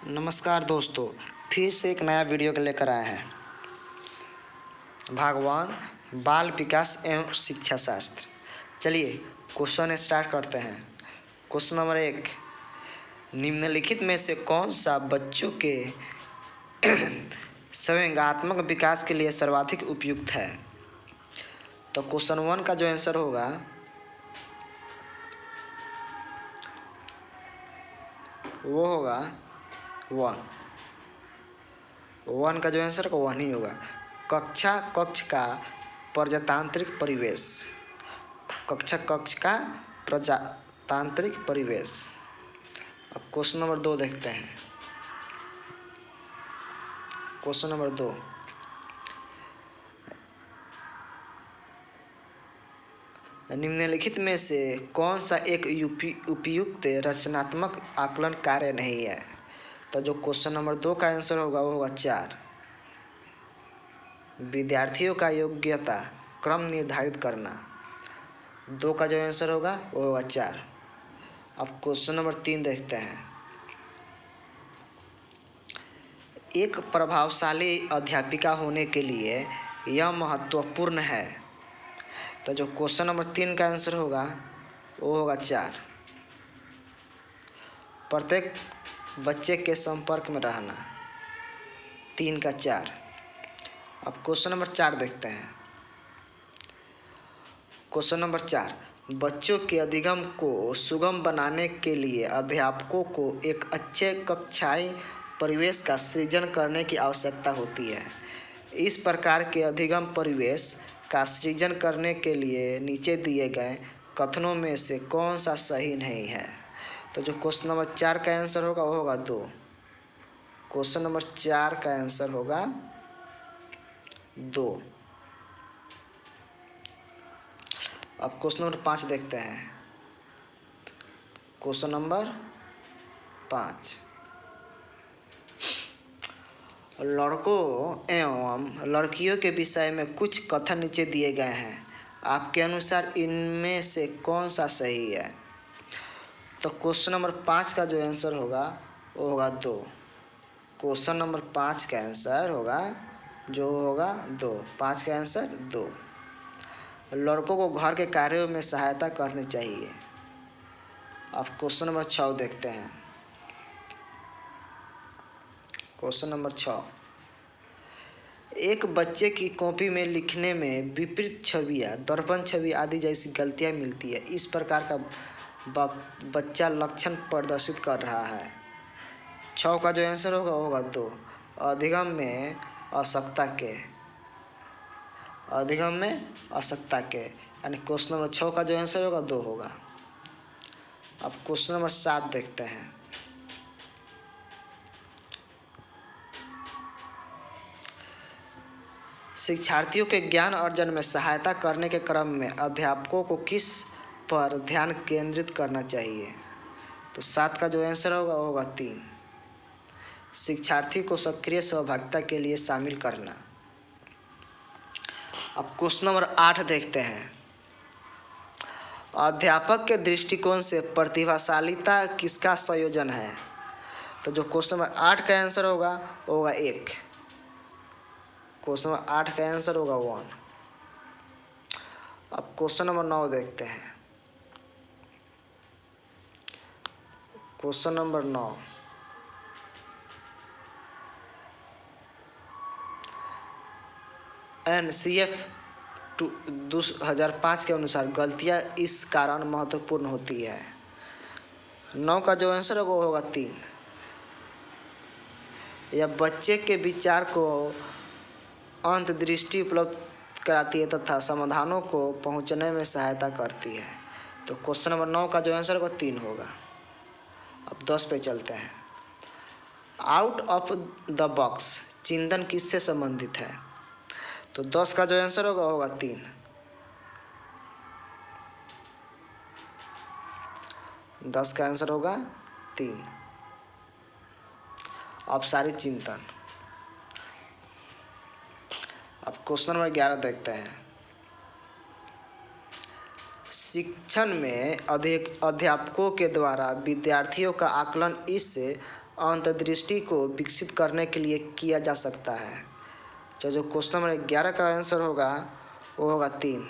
नमस्कार दोस्तों, फिर से एक नया वीडियो के लेकर आए हैं। भगवान बाल विकास एवं शिक्षा शास्त्र। चलिए क्वेश्चन स्टार्ट करते हैं। क्वेश्चन नंबर 1, निम्नलिखित में से कौन सा बच्चों के संवेगात्मक विकास के लिए सर्वाधिक उपयुक्त है? तो क्वेश्चन 1 का जो आंसर होगा वो होगा 1 का जो आंसर होगा 1 ही होगा। कक्ष का प्रजातांत्रिक परिवेश। कक्ष का प्रजातांत्रिक परिवेश। अब क्वेश्चन नंबर 2 देखते हैं। क्वेश्चन नंबर 2, निम्नलिखित में से कौन सा एक उपयुक्त रचनात्मक आकलन कार्य नहीं है? तो जो क्वेश्चन नंबर 2 का आंसर होगा वो होगा 4, विद्यार्थियों का योग्यता क्रम निर्धारित करना। 2 का जो आंसर होगा वो होगा 4। अब क्वेश्चन नंबर 3 देखते हैं। एक प्रभावशाली अध्यापिका होने के लिए यह महत्वपूर्ण है। तो जो क्वेश्चन नंबर 3 का आंसर होगा वो होगा 4, प्रत्येक बच्चे के संपर्क में रहना। 3 का 4। अब क्वेश्चन नंबर 4 देखते हैं। क्वेश्चन नंबर 4, बच्चों के अधिगम को सुगम बनाने के लिए अध्यापकों को एक अच्छे कक्षाई परिवेश का सृजन करने की आवश्यकता होती है। इस प्रकार के अधिगम परिवेश का सृजन करने के लिए नीचे दिए गए कथनों में से कौन सा सही नहीं है? तो जो क्वेश्चन नंबर 4 का आंसर होगा वो होगा 2। क्वेश्चन नंबर 4 का आंसर होगा 2। अब क्वेश्चन नंबर 5 देखते हैं। क्वेश्चन नंबर 5, लड़कों एवं लड़कियों के विषय में कुछ कथन नीचे दिए गए हैं। आपके अनुसार इनमें से कौन सा सही है? तो क्वेश्चन नंबर 5 का जो आंसर होगा वो होगा 2। क्वेश्चन नंबर 5 का आंसर होगा 2। 5 का आंसर 2। लड़कों को घर के कार्यों में सहायता करनी चाहिए। अब क्वेश्चन नंबर 6 देखते हैं। क्वेश्चन नंबर 6, एक बच्चे की कॉपी में लिखने में विपरीत छवियाँ, दर्पण छवि आदि जैसी गलतियाँ मिलती है। इस प्रकार का बच्चा लक्षण प्रदर्शित कर रहा है। 6 का जो आंसर होगा वो होगा 2, अधिगम में असक्ता के यानी क्वेश्चन नंबर 6 का जो आंसर होगा 2 होगा। अब क्वेश्चन नंबर 7 देखते हैं। शिक्षार्थियों के ज्ञान अर्जन में सहायता करने के क्रम में अध्यापकों को किस पर ध्यान केंद्रित करना चाहिए? तो 7 का जो आंसर होगा वो होगा 3, शिक्षार्थी को सक्रिय सहभागिता के लिए शामिल करना। अब क्वेश्चन नंबर 8 देखते हैं। अध्यापक के दृष्टिकोण से प्रतिभाशालीता किसका संयोजन है? तो जो क्वेश्चन नंबर 8 का आंसर होगा वो होगा 1। क्वेश्चन नंबर 8 का आंसर होगा 1। अब क्वेश्चन नंबर 9 देखते हैं। क्वेश्चन नंबर 9, NCF 2005 के अनुसार गलतियां इस कारण महत्वपूर्ण होती है। 9 का जो आंसर होगा वो होगा 3, यह बच्चे के विचार को अंतर्दृष्टि उपलब्ध कराती है तथा समाधानों को पहुंचने में सहायता करती है। तो क्वेश्चन नंबर 9 का जो आंसर होगा 3 होगा। अब 10 पे चलते हैं। आउट ऑफ द बॉक्स चिंतन किससे संबंधित है? तो 10 का जो आंसर होगा होगा 3। 10 का आंसर होगा 3, औपचारिक चिंतन। अब क्वेश्चन नंबर 11 देखते हैं। शिक्षण में अध्यापकों के द्वारा विद्यार्थियों का आकलन इस अंतर्दृष्टि को विकसित करने के लिए किया जा सकता है। तो जो क्वेश्चन नंबर 11 का आंसर होगा वो होगा 3।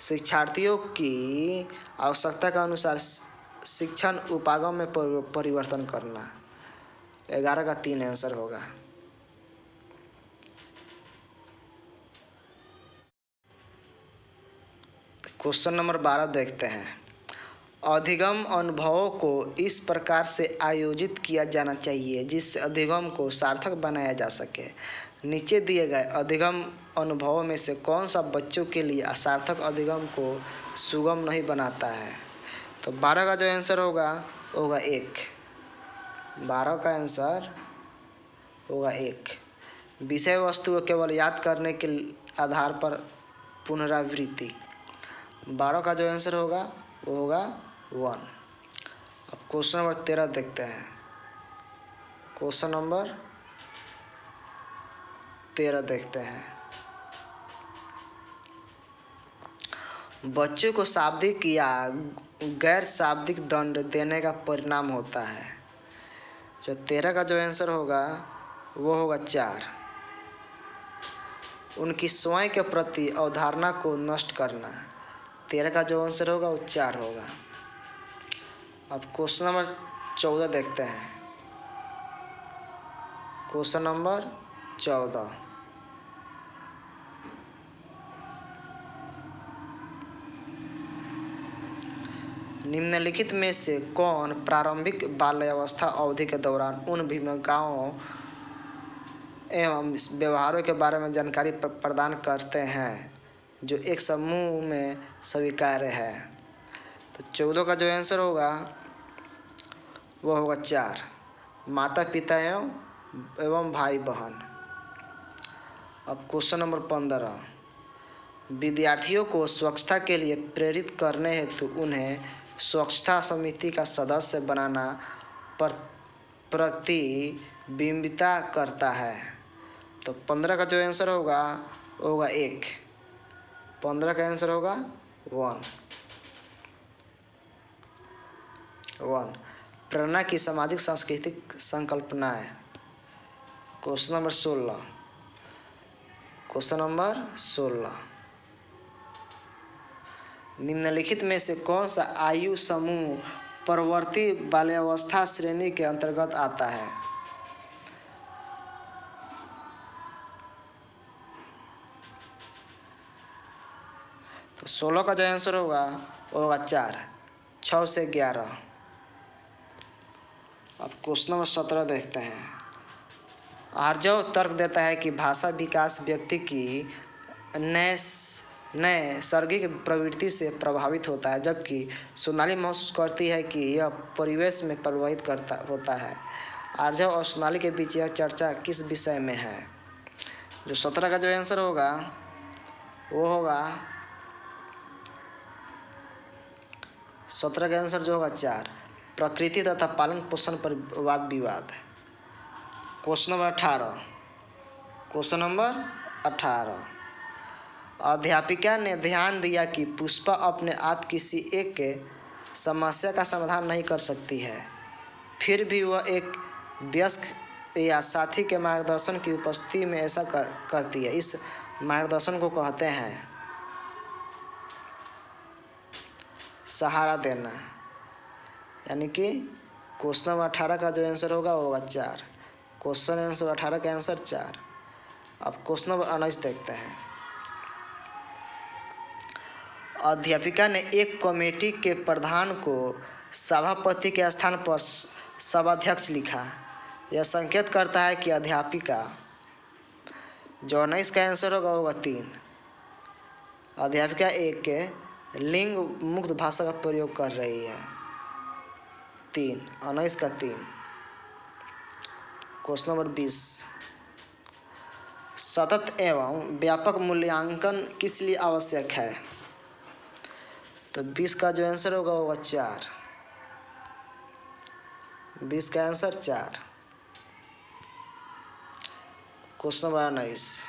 शिक्षार्थियों की आवश्यकता के अनुसार शिक्षण उपागम में परिवर्तन करना। 11 का 3 आंसर होगा। क्वेश्चन नंबर 12 देखते हैं। अधिगम अनुभवों को इस प्रकार से आयोजित किया जाना चाहिए जिससे अधिगम को सार्थक बनाया जा सके। नीचे दिए गए अधिगम अनुभवों में से कौन सा बच्चों के लिए सार्थक अधिगम को सुगम नहीं बनाता है? तो 12 का जो आंसर होगा वो होगा 1। 12 का आंसर होगा 1। विषय वस्तु को केवल याद करने के आधार पर पुनरावृत्ति। 12 का जो आंसर होगा वो होगा 1। अब क्वेश्चन नंबर 13 देखते हैं। क्वेश्चन नंबर 13 देखते हैं। बच्चों को शाब्दिक या गैर शाब्दिक दंड देने का परिणाम होता है। जो 13 का जो आंसर होगा वो होगा 4। उनकी स्वयं के प्रति अवधारणा को नष्ट करना। 13 का जो आंसर होगा वो 4 होगा। अब क्वेश्चन नंबर 14 देखते हैं। Question number 14। निम्नलिखित में से कौन प्रारंभिक बाल्यावस्था अवधि के दौरान उन भूमिकाओं एवं व्यवहारों के बारे में जानकारी प्रदान करते हैं जो एक समूह में स्वीकार्य है? तो 14 का जो आंसर होगा वो होगा 4। माता पिता एवं भाई बहन। अब क्वेश्चन नंबर 15। विद्यार्थियों को स्वच्छता के लिए प्रेरित करने हेतु उन्हें स्वच्छता समिति का सदस्य बनाना प्रतिबिंबिता करता है। तो 15 का जो आंसर होगा वो होगा 1। 15 का आंसर होगा 1। प्रेरणा की सामाजिक सांस्कृतिक संकल्पनाएं। Question number 16। Question number 16। निम्नलिखित में से कौन सा आयु समूह परवर्ती बाल्यावस्था श्रेणी के अंतर्गत आता है? तो 16 का जो आंसर होगा वो होगा 4। 6 से 11। अब क्वेश्चन नंबर 17 देखते हैं। आर्जव तर्क देता है कि भाषा विकास व्यक्ति की नैसर्गिक प्रवृत्ति से प्रभावित होता है, जबकि सोनाली महसूस करती है कि यह परिवेश में प्रभावित होता है। आर्जव और सोनाली के बीच यह चर्चा किस विषय में है? जो 17 का जो आंसर होगा वो होगा 17 का आंसर जो होगा 4। प्रकृति तथा पालन पोषण पर वाद विवाद। Question number 18। Question number 18। अध्यापिका ने ध्यान दिया कि पुष्पा अपने आप किसी एक समस्या का समाधान नहीं कर सकती है, फिर भी वह एक वयस्क या साथी के मार्गदर्शन की उपस्थिति में ऐसा करती है। इस मार्गदर्शन को कहते हैं सहारा देना। यानी कि क्वेश्चन नंबर 18 का जो आंसर होगा वो होगा 4। क्वेश्चन आंसर 18 का आंसर 4। अब क्वेश्चन नंबर 19 देखते हैं। अध्यापिका ने एक कमेटी के प्रधान को सभापति के स्थान पर सभाध्यक्ष लिखा। यह संकेत करता है कि अध्यापिका, जो 19 का आंसर होगा होगा 3, अध्यापिका एक लिंग मुक्त भाषा का प्रयोग कर रही है। 3, 19 का 3। Question number 20। सतत एवं व्यापक मूल्यांकन किस लिए आवश्यक है? तो 20 का जो आंसर होगा वो 4। 20 का आंसर 4। Question number 19।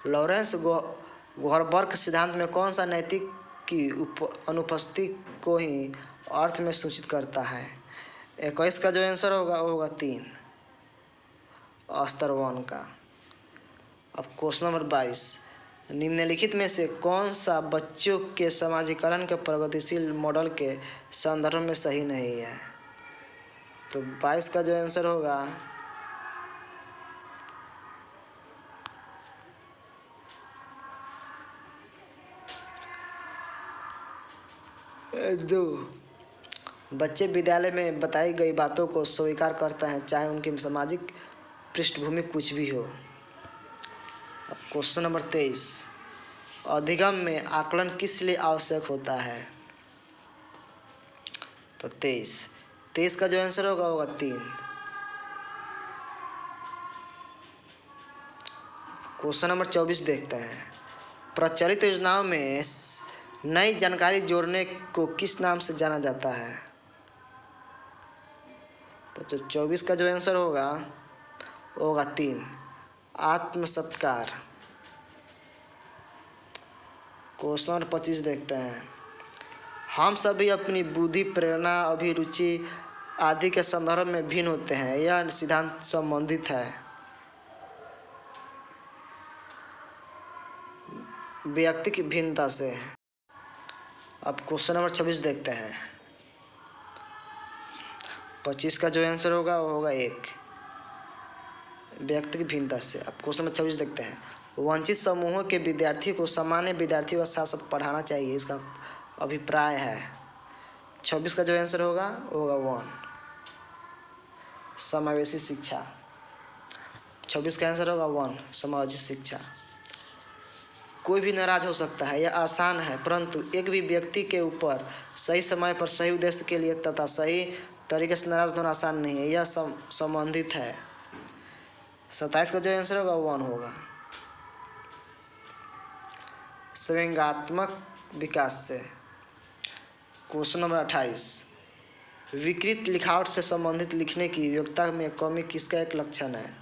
लॉरेंस गोहरबर्ग सिद्धांत में कौन सा नैतिक की अनुपस्थिति को ही अर्थ में सूचित करता है? 21 का जो आंसर होगा वो होगा 3, स्तर 1 का। अब क्वेश्चन नंबर 22, निम्नलिखित में से कौन सा बच्चों के समाजीकरण के प्रगतिशील मॉडल के संदर्भ में सही नहीं है? तो 22 का जो आंसर होगा दो। बच्चे विद्यालय में बताई गई बातों को स्वीकार करते हैं चाहे उनकी सामाजिक पृष्ठभूमि कुछ भी हो। अब क्वेश्चन नंबर 23, अधिगम में आकलन किस लिए आवश्यक होता है? तो 23 का जो आंसर होगा 3। क्वेश्चन नंबर 24 देखते हैं, प्रचलित योजनाओं में नई जानकारी जोड़ने को किस नाम से जाना जाता है? तो 24 का जो आंसर होगा 3, आत्म सत्कार। क्वेश्चन नंबर 25 देखते हैं, हम सभी अपनी बुद्धि, प्रेरणा, अभिरुचि आदि के संदर्भ में भिन्न होते हैं, यह सिद्धांत संबंधित है व्यक्ति की भिन्नता से। अब क्वेश्चन नंबर 26 देखते हैं, 25 का जो आंसर होगा वो होगा 1, व्यक्ति की भिन्नता से। अब क्वेश्चन नंबर 26 देखते हैं, वंचित समूहों के विद्यार्थी को सामान्य विद्यार्थियों के साथ साथ पढ़ाना चाहिए, इसका अभिप्राय है। 26 का जो आंसर होगा वो होगा 1, समावेशी शिक्षा। 26 का आंसर होगा 1, समावेशी शिक्षा। कोई भी नाराज हो सकता है, यह आसान है, परंतु एक भी व्यक्ति के ऊपर सही समय पर सही उद्देश्य के लिए तथा सही तरीके से नाराज होना आसान नहीं है, यह संबंधित है। 27 का जो आंसर होगा 1 होगा, संवेगात्मक विकास से। क्वेश्चन नंबर 28, विकृत लिखावट से संबंधित लिखने की योग्यता में कमी किसका एक लक्षण है?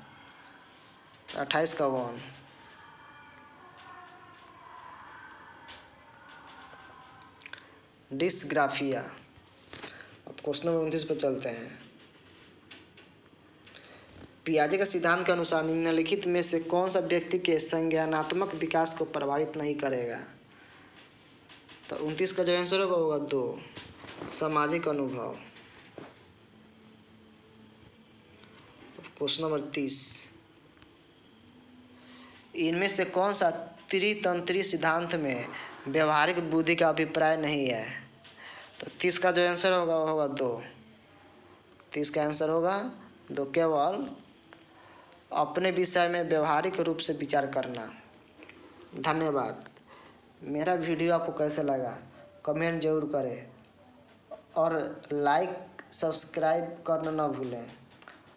28 का 1। डिस्ग्राफिया। अब क्वेश्चन नंबर 29 पर चलते हैं, पियाजे के सिद्धांत के अनुसार निम्नलिखित में से कौन सा व्यक्ति के संज्ञानात्मक विकास को प्रभावित नहीं करेगा? तो 29 का जो आंसर होगा 2, सामाजिक अनुभव। क्वेश्चन नंबर 30, इनमें से कौन सा त्रितंत्री सिद्धांत में व्यवहारिक बुद्धि का अभिप्राय नहीं है? तो 30 का जो आंसर होगा वो होगा 2, 30 का आंसर होगा 2, केवल अपने विषय में व्यवहारिक रूप से विचार करना। धन्यवाद। मेरा वीडियो आपको कैसा लगा कमेंट जरूर करें और लाइक सब्सक्राइब करना ना भूलें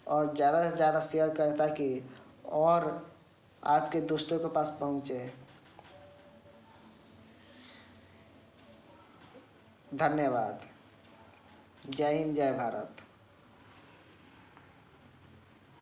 और ज़्यादा से ज़्यादा शेयर करें ताकि और आपके दोस्तों के पास पहुँचे। धन्यवाद। जय हिंद, जय भारत।